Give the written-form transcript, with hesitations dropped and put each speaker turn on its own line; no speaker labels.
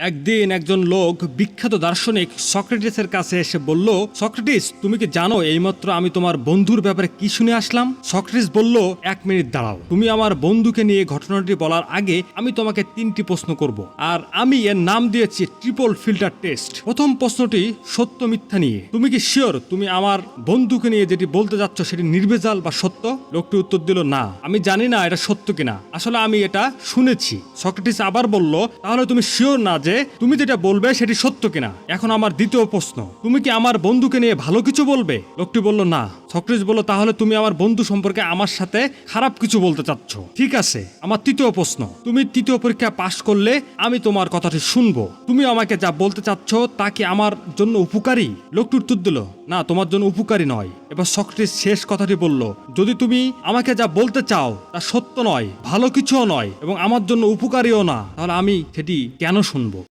একদিন একজন লোক বিখ্যাত দার্শনিক সক্রেটিসের কাছে এসে বলল, সক্রেটিস, তুমি কি জানো এইমাত্র আমি তোমার বন্ধুর ব্যাপারে কি শুনে আসলাম? সক্রেটিস বলল, 1 মিনিট দাঁড়াও, তুমি আমার বন্ধুকে নিয়ে ঘটনাটি বলার আগে আমি তোমাকে 3টি প্রশ্ন করব, আর আমি এর নাম দিয়েছি ট্রিপল ফিল্টার টেস্ট। প্রথম প্রশ্নটি সত্য মিথ্যা নিয়ে। তুমি কি শিওর তুমি আমার বন্ধুকে নিয়ে যেটি বলতে যাচ্ছ সেটি নির্ভেজাল বা সত্য? লোকটি উত্তর দিল, না, আমি জানি না এটা সত্য কিনা, আসলে আমি এটা শুনেছি। সক্রেটিস আবার বলল, তাহলে তুমি শিওর না যে তুমি যেটা বলবে সেটি সত্য কিনা? এখন আমার দ্বিতীয় প্রশ্ন, তুমি কি আমার বন্ধুকে নিয়ে ভালো কিছু বলবে? লোকটি বলল, না। সক্রেটিস বলল, তাহলে তুমি আমার বন্ধু সম্পর্কে আমার সাথে খারাপ কিছু বলতে চাচ্ছ। ঠিক আছে, আমার তৃতীয় প্রশ্ন, তুমি তৃতীয় পরীক্ষা পাশ করলে আমি তোমার কথাটি শুনবো। তুমি আমাকে যা বলতে চাচ্ছ তা কি আমার জন্য উপকারী? লোকটি উত্তর দিল, না, তোমার জন্য উপকারী নয়। এবার সক্রেটিস শেষ কথাটি বলল, যদি তুমি আমাকে যা বলতে চাও তা সত্য নয়, ভালো কিছুও নয় এবং আমার জন্য উপকারীও না, তাহলে আমি সেটি কেন শুনবো?